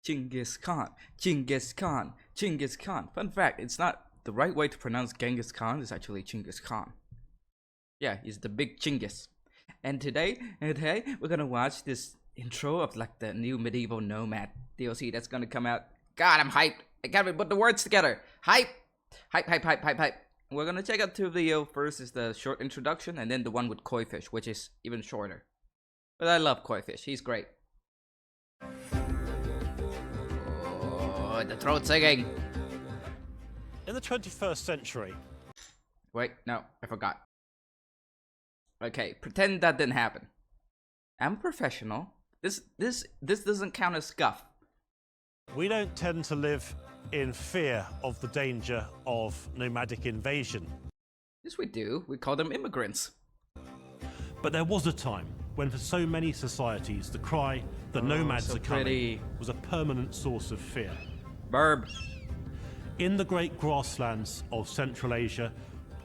Genghis Khan, Genghis Khan, Genghis Khan. Fun fact, it's not the right way to pronounce Genghis Khan, it's actually Genghis Khan. Yeah, he's the big Genghis. And today we're gonna watch this intro of like the new medieval nomad DLC that's gonna come out. God, I'm hyped. I can't put the words together. Hype. We're gonna check out two videos. First is the short introduction, and then the one with Koifish, which is even shorter. But I love Koifish. He's great. Oh, the throat singing. In the 21st century. Wait, no, I forgot. Okay, pretend that didn't happen. I'm a professional. This doesn't count as scuff. We don't tend to live in fear of the danger of nomadic invasion. Yes, we do. We call them immigrants. But there was a time when for so many societies, the cry, the nomads are coming, was a permanent source of fear. Verb. In the great grasslands of Central Asia,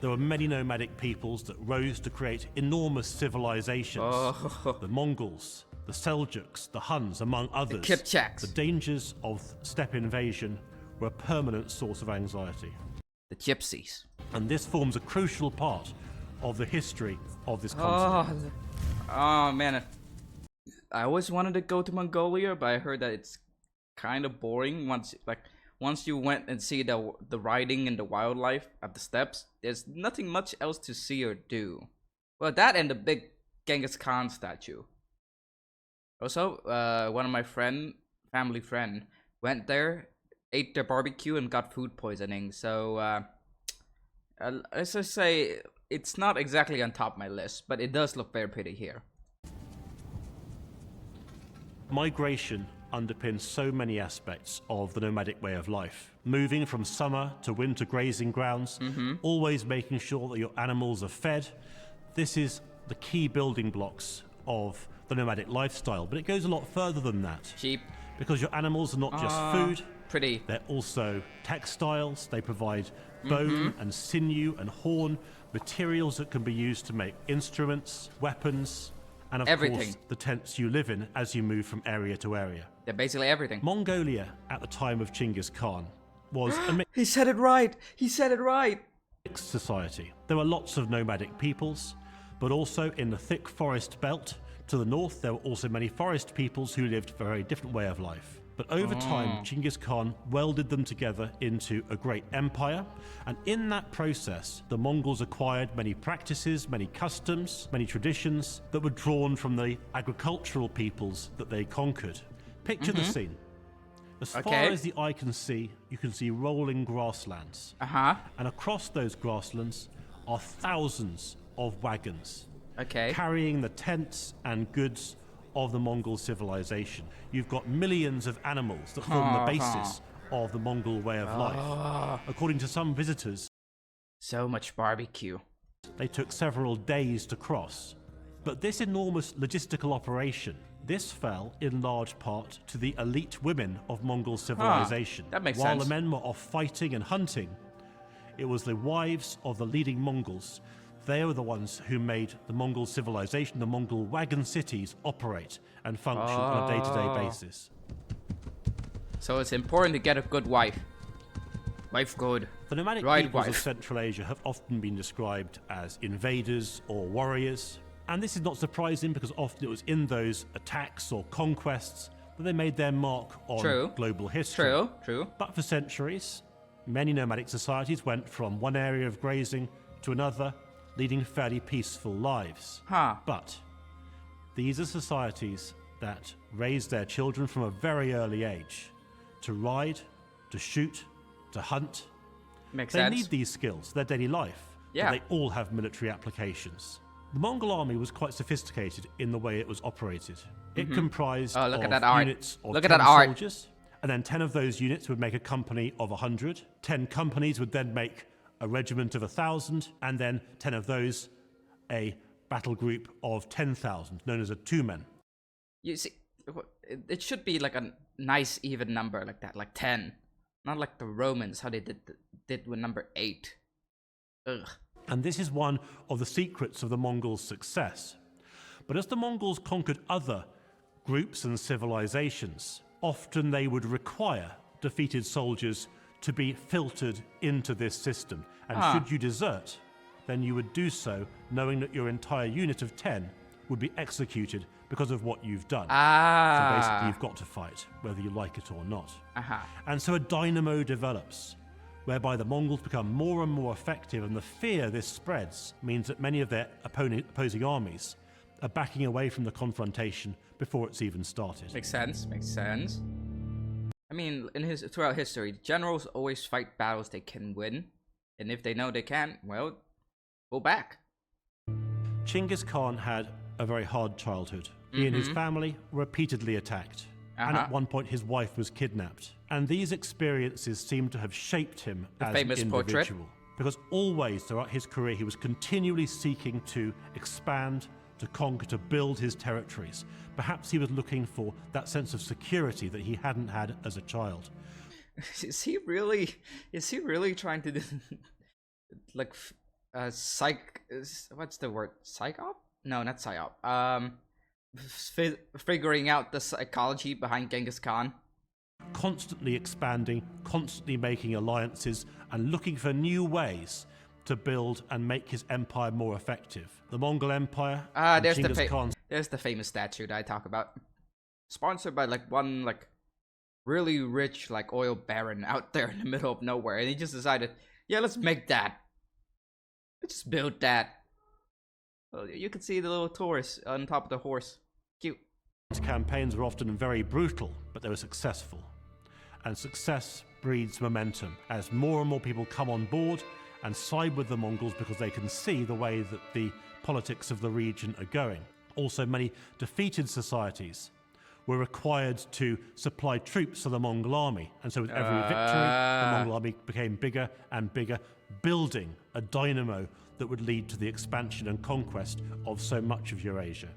there were many nomadic peoples that rose to create enormous civilizations. The Mongols, the Seljuks, the Huns, among others. The Kipchaks. The dangers of steppe invasion were a permanent source of anxiety. The Gypsies. And this forms a crucial part of the history of this continent. Oh man, I always wanted to go to Mongolia, but I heard that it's kind of boring once you went and see the riding and the wildlife of the steppes. There's nothing much else to see or do. Well, that and the big Genghis Khan statue. Also, one of my family friend, went there, ate their barbecue, and got food poisoning. So, let's just say it's not exactly on top of my list, but it does look very pretty here. Migration underpins so many aspects of the nomadic way of life. Moving from summer to winter grazing grounds, always making sure that your animals are fed. This is the key building blocks of the nomadic lifestyle, but it goes a lot further than that. Sheep. Because your animals are not just food, pretty. They're also textiles. They provide bone and sinew and horn, materials that can be used to make instruments, weapons, and of course the tents you live in as you move from area to area. They're basically everything. Mongolia at the time of Genghis Khan was a He said it right. He said it right. mixed society. There were lots of nomadic peoples, but also in the thick forest belt to the north there were also many forest peoples who lived a very different way of life. But over time, Genghis Khan welded them together into a great empire, and in that process, the Mongols acquired many practices, many customs, many traditions that were drawn from the agricultural peoples that they conquered. Picture the scene. As far as the eye can see, you can see rolling grasslands. And across those grasslands are thousands of wagons carrying the tents and goods of the Mongol civilization. You've got millions of animals that form the basis of the Mongol way of life. According to some visitors, so much barbecue. They took several days to cross. But this enormous logistical operation, this fell in large part to the elite women of Mongol civilization. That makes While sense. the men were off fighting and hunting, it was the wives of the leading Mongols. They were the ones who made the Mongol civilization, the Mongol wagon cities, operate and function on a day-to-day basis. So it's important to get a good wife. Wife good. The nomadic peoples of Central Asia have often been described as invaders or warriors. And this is not surprising because often it was in those attacks or conquests that they made their mark on global history. True. But for centuries, many nomadic societies went from one area of grazing to another, leading fairly peaceful lives. But these are societies that raised their children from a very early age to ride, to shoot, to hunt. Makes they sense. need these skills for their daily life, but they all have military applications. The Mongol army was quite sophisticated in the way it was operated. It comprised of units of 10 soldiers, and then 10 of those units would make a company of 100. 10 companies would then make a regiment of 1,000, and then 10 of those a battle group of 10,000, known as a two-men. You see, it should be like a nice even number like that, like 10. Not like the Romans, how they did with number 8. Ugh. And this is one of the secrets of the Mongols' success. But as the Mongols conquered other groups and civilizations, Often they would require defeated soldiers to be filtered into this system. And should you desert, then you would do so knowing that your entire unit of 10 would be executed because of what you've done. So basically you've got to fight, whether you like it or not. And so a dynamo develops, whereby the Mongols become more and more effective, and the fear this spreads means that many of their opposing armies are backing away from the confrontation before it's even started. Makes sense, makes sense. I mean, throughout history, generals always fight battles they can win, and if they know they can't, well, go back. Genghis Khan had a very hard childhood. He and his family were repeatedly attacked, and at one point his wife was kidnapped. And these experiences seem to have shaped him as an individual. Because always throughout his career he was continually seeking to expand, to conquer, to build his territories. Perhaps he was looking for that sense of security that he hadn't had as a child. Is he really trying to do like what's the word? Psyop? No, not psyop. Figuring out the psychology behind Genghis Khan. Constantly expanding, constantly making alliances, and looking for new ways to build and make his empire more effective. The Mongol Empire. There's the famous statue that I talk about. Sponsored by one really rich oil baron out there in the middle of nowhere, and he just decided, yeah, let's make that. Let's just build that. Well, you can see the little tourist on top of the horse. Cute. His campaigns were often very brutal, but they were successful. And success breeds momentum as more and more people come on board and side with the Mongols because they can see the way that the politics of the region are going. Also, many defeated societies were required to supply troops to the Mongol army. And so with every victory, the Mongol army became bigger and bigger, building a dynamo that would lead to the expansion and conquest of so much of Eurasia.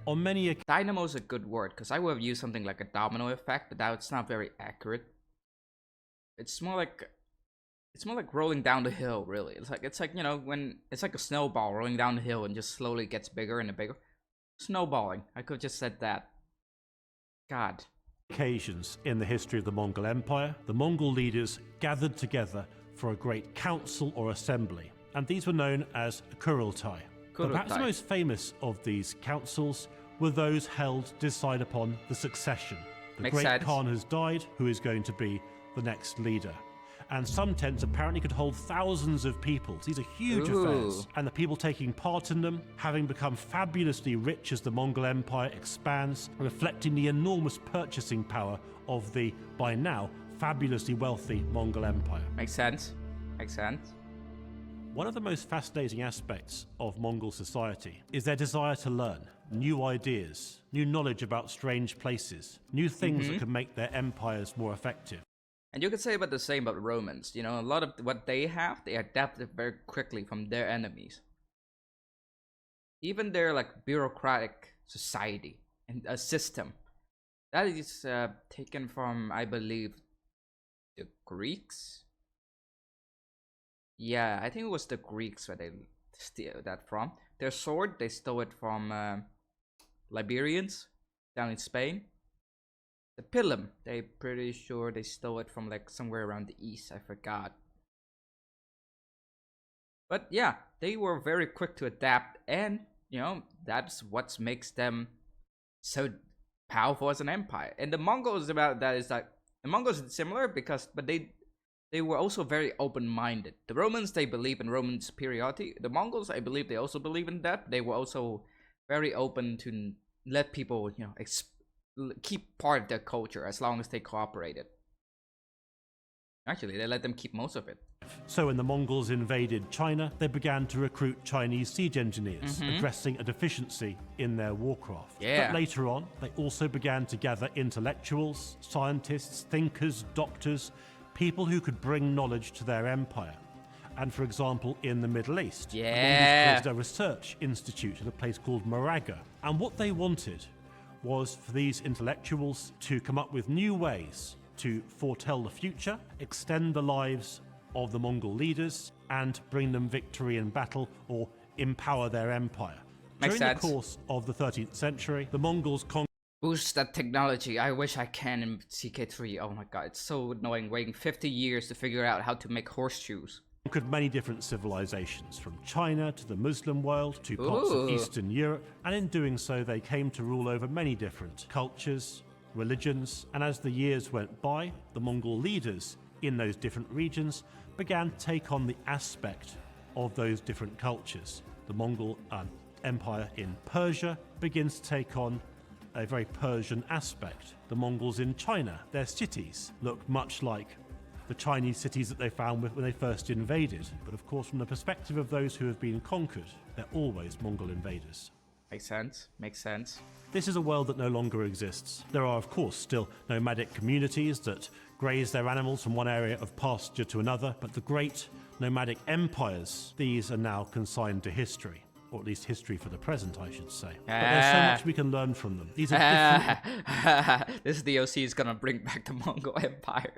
On many dynamo is a good word, because I would have used something like a domino effect, but that's not very accurate. It's more like rolling down the hill, really. It's like when it's like a snowball rolling down the hill and just slowly gets bigger and bigger. Snowballing. I could have just said that. God. Occasions in the history of the Mongol Empire, the Mongol leaders gathered together for a great council or assembly, and these were known as Kurultai. But perhaps the most famous of these councils were those held to decide upon the succession. The great Khan has died, who is going to be the next leader. And some tents apparently could hold thousands of people. These are huge affairs. And the people taking part in them, having become fabulously rich as the Mongol Empire expands, reflecting the enormous purchasing power of the, by now, fabulously wealthy Mongol Empire. Makes sense. Makes sense. One of the most fascinating aspects of Mongol society is their desire to learn new ideas, new knowledge about strange places, new things that can make their empires more effective. And you could say about the same about Romans. A lot of what they have, they adapted very quickly from their enemies. Even their bureaucratic society and a system that is taken from, I believe, the Greeks. Yeah, I think it was the Greeks where they steal that from. Their sword, they stole it from Liberians down in Spain. The Pilum, they pretty sure they stole it from somewhere around the east. I forgot. But yeah, they were very quick to adapt, and that's what makes them so powerful as an empire. And the Mongols about that is the Mongols is similar but they were also very open-minded. The Romans, they believe in Roman superiority. The Mongols, I believe they also believe in that. They were also very open to let people, keep part of their culture as long as they cooperated. Actually, they let them keep most of it. So when the Mongols invaded China, they began to recruit Chinese siege engineers, addressing a deficiency in their warcraft. Yeah. But later on, they also began to gather intellectuals, scientists, thinkers, doctors, people who could bring knowledge to their empire. And for example, in the Middle East, the Mongols created a research institute at a place called Moraga. And what they wanted was for these intellectuals to come up with new ways to foretell the future, extend the lives of the Mongol leaders, and bring them victory in battle or empower their empire. During the course of the 13th century, the Mongols conquered Boost that technology. I wish I can in CK3. Oh my god, it's so annoying waiting 50 years to figure out how to make horseshoes. Conquered many different civilizations, from China to the Muslim world to parts of Eastern Europe, and in doing so they came to rule over many different cultures, religions, and as the years went by, the Mongol leaders in those different regions began to take on the aspect of those different cultures. The Mongol Empire in Persia begins to take on a very Persian aspect. The Mongols in China, their cities look much like the Chinese cities that they found when they first invaded. But of course, from the perspective of those who have been conquered, they're always Mongol invaders. Makes sense, makes sense. This is a world that no longer exists. There are, of course, still nomadic communities that graze their animals from one area of pasture to another, but the great nomadic empires, these are now consigned to history. Or at least history for the present, I should say. But there's so much we can learn from them. These are different... This DLC is gonna bring back the Mongol Empire.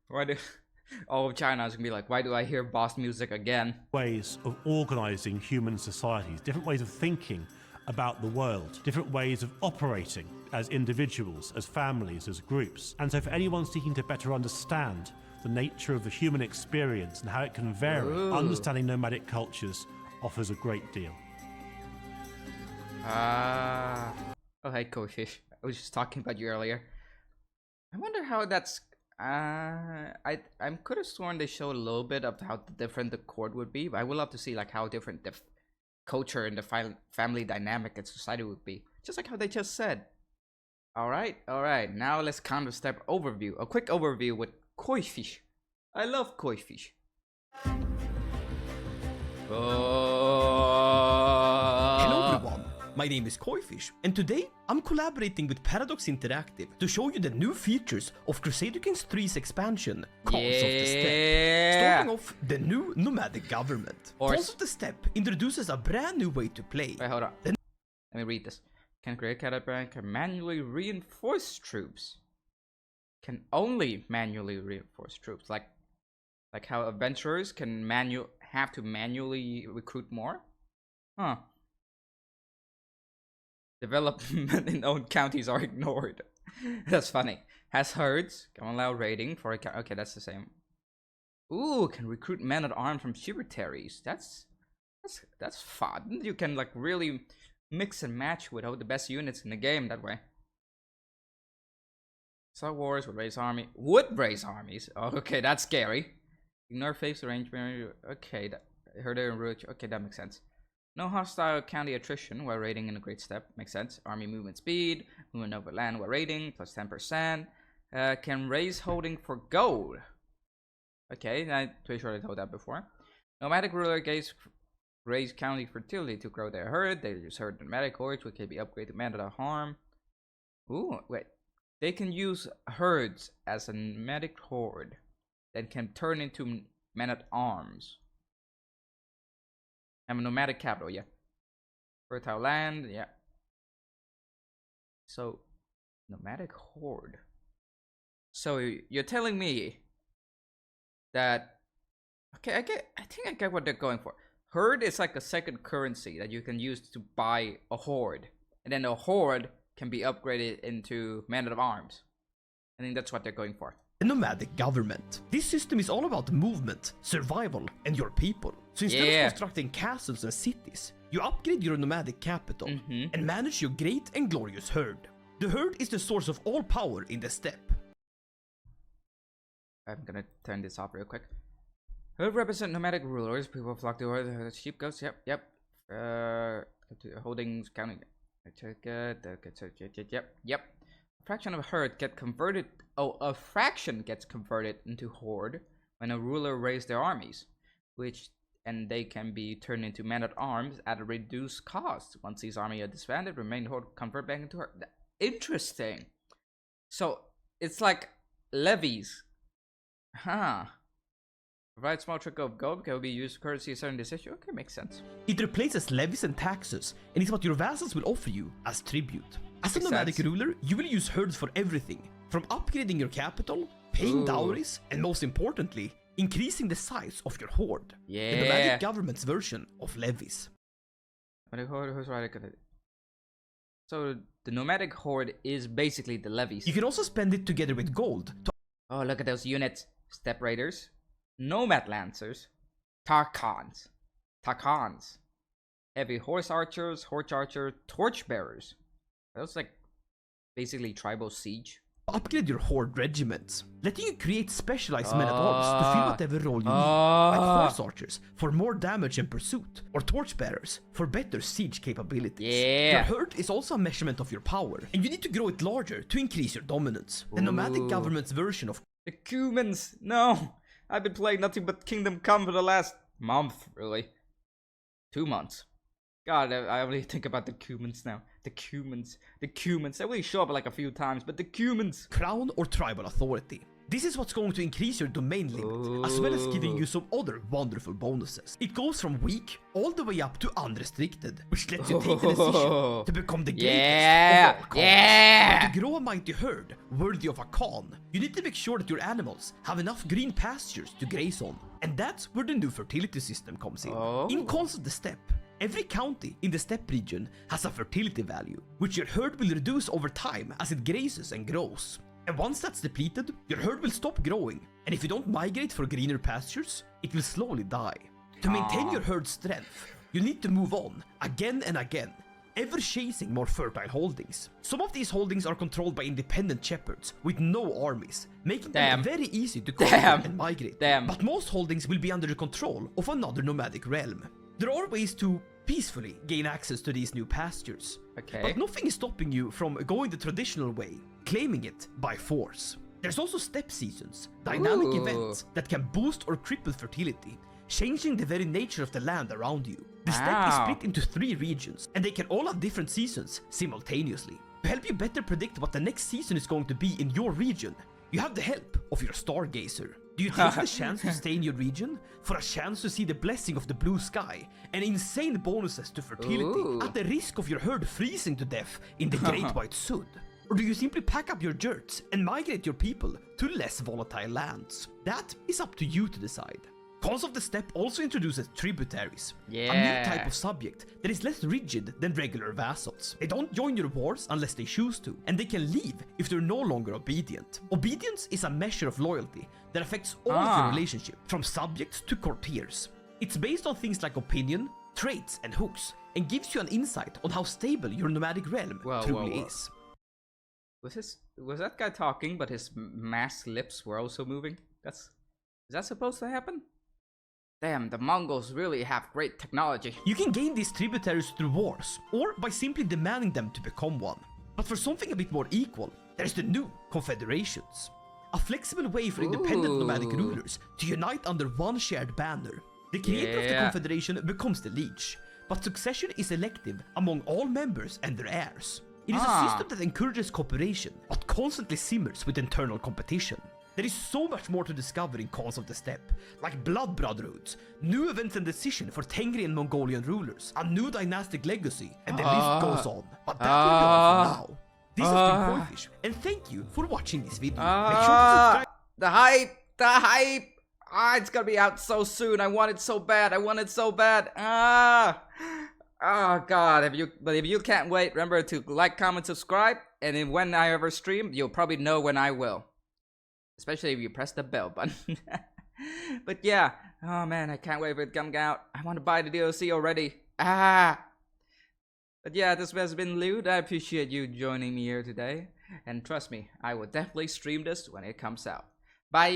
Why do... all of China is gonna be like, why do I hear boss music again? Ways of organizing human societies, different ways of thinking about the world, different ways of operating as individuals, as families, as groups. And so for anyone seeking to better understand the nature of the human experience and how it can vary, understanding nomadic cultures offers a great deal. Oh hey Koifish, I was just talking about you earlier. I wonder how that's I could have sworn they showed a little bit of how different the court would be, but I would love to see like how different the culture and the family dynamic and society would be, just like how they just said. All right, now let's counter step overview, a quick overview with Koifish. I love Koifish. Hello everyone, my name is Koifish, and today I'm collaborating with Paradox Interactive to show you the new features of Crusader Kings 3's expansion, Calls of the Steppe. Starting off, the new nomadic government. Calls of the Steppe introduces a brand new way to play. Wait, hold on. Let me read this. Can create catapan, can manually reinforce troops. Can only manually reinforce troops, like how adventurers can have to manually recruit more. Huh. Development in own counties are ignored. That's funny. Has herds. Can allow raiding for a okay, that's the same. Ooh, can recruit men at arms from tributaries. That's fun. You can like really mix and match with the best units in the game that way. Star Wars would raise armies. Oh, okay, that's scary. Ignore face arrangement. Okay, okay, that makes sense. No hostile county attrition while raiding in a great step. Makes sense. Army movement speed. Movement over land while raiding. Plus 10%. Can raise holding for gold. Okay, I'm pretty sure I told that before. Nomadic ruler raise county fertility to grow their herd. They use herd nomadic hordes, which can be upgraded to man without harm. Ooh, wait. They can use herds as a nomadic horde that can turn into men at arms. I'm a nomadic capital, yeah. Fertile land, yeah. So, nomadic horde. So you're telling me that okay, I think I get what they're going for. Herd is like a second currency that you can use to buy a horde, and then a horde can be upgraded into men at arms. I think that's what they're going for. A nomadic government. This system is all about movement, survival, and your people. So instead of constructing castles and cities, you upgrade your nomadic capital and manage your great and glorious herd. The herd is the source of all power in the steppe. I'm gonna turn this off real quick. Herd represent nomadic rulers. People flock to herd. Sheep, goats. Yep. Holdings counting. Yep. A fraction of herd get converted. Oh, a fraction gets converted into horde when a ruler raises their armies, and they can be turned into men at arms at a reduced cost. Once these armies are disbanded, remain horde convert back into herd. Interesting. So it's like levies, huh? Provide small trickle of gold can be used for currency a certain decision. Okay, makes sense. It replaces levies and taxes, and is what your vassals will offer you as tribute. As a nomadic ruler, you will use herds for everything, from upgrading your capital, paying dowries, and most importantly, increasing the size of your horde. Yeah. The nomadic government's version of levies. So So the nomadic horde is basically the levies. You can also spend it together with gold to Oh, look at those units. Step Raiders, Nomad Lancers, Tarkans, Heavy Horse Archers, Torch Bearers. That's like basically tribal siege. upgrade your horde regiments, letting you create specialized men-at-arms to fill whatever role you need, like horse archers for more damage and pursuit, or torch bearers for better siege capabilities. Your herd is also a measurement of your power, and you need to grow it larger to increase your dominance. The nomadic government's version of the Cumans. No, I've been playing nothing but Kingdom Come for the last month, really. 2 months. God, I only think about the Cumans now. The Cumans. They only show up like a few times, but the Cumans. crown or tribal authority. This is what's going to increase your domain limit, as well as giving you some other wonderful bonuses. It goes from weak all the way up to unrestricted, which lets you take the decision to become the greatest of all khans. But to grow a mighty herd worthy of a Khan, you need to make sure that your animals have enough green pastures to graze on. And that's where the new fertility system comes in. In Khans of the Steppe, every county in the steppe region has a fertility value, which your herd will reduce over time as it grazes and grows. And once that's depleted, your herd will stop growing, and if you don't migrate for greener pastures, it will slowly die. To maintain your herd's strength, you need to move on, again and again, ever chasing more fertile holdings. Some of these holdings are controlled by independent shepherds with no armies, making them very easy to conquer and migrate. But most holdings will be under the control of another nomadic realm. There are ways to peacefully gain access to these new pastures, but nothing is stopping you from going the traditional way, claiming it by force. There's also steppe seasons, dynamic events that can boost or cripple fertility, changing the very nature of the land around you. The steppe is split into 3 regions, and they can all have different seasons simultaneously. To help you better predict what the next season is going to be in your region, you have the help of your stargazer. Do you take the chance to stay in your region for a chance to see the blessing of the blue sky and insane bonuses to fertility at the risk of your herd freezing to death in the Great White Sud? Or do you simply pack up your jerts and migrate your people to less volatile lands? That is up to you to decide. Khans of the Steppe also introduces tributaries, a new type of subject that is less rigid than regular vassals. They don't join your wars unless they choose to, and they can leave if they're no longer obedient. Obedience is a measure of loyalty that affects all of your relationship, from subjects to courtiers. It's based on things like opinion, traits, and hooks, and gives you an insight on how stable your nomadic realm truly is. Was that guy talking, but his masked lips were also moving? Is that supposed to happen? Damn, the Mongols really have great technology. You can gain these tributaries through wars, or by simply demanding them to become one. But for something a bit more equal, there's the new confederations. A flexible way for independent nomadic rulers to unite under one shared banner. The creator of the confederation becomes the liege, but succession is elective among all members and their heirs. It is a system that encourages cooperation, but constantly simmers with internal competition. There is so much more to discover in Khans of the Steppe, like blood brotherhoods, new events and decisions for Tengri and Mongolian rulers, a new dynastic legacy, and the list goes on. But that will be all for now. This has been Koifish, and thank you for watching this video. Make sure to subscribe. The hype! It's gonna be out so soon. I want it so bad. Oh god, if you can't wait, remember to like, comment, subscribe, and then when I ever stream, you'll probably know when I will. Especially if you press the bell button. But yeah, oh man, I can't wait for it to come out. I want to buy the DLC already. But yeah, this has been Lewd. I appreciate you joining me here today. And trust me, I will definitely stream this when it comes out. Bye!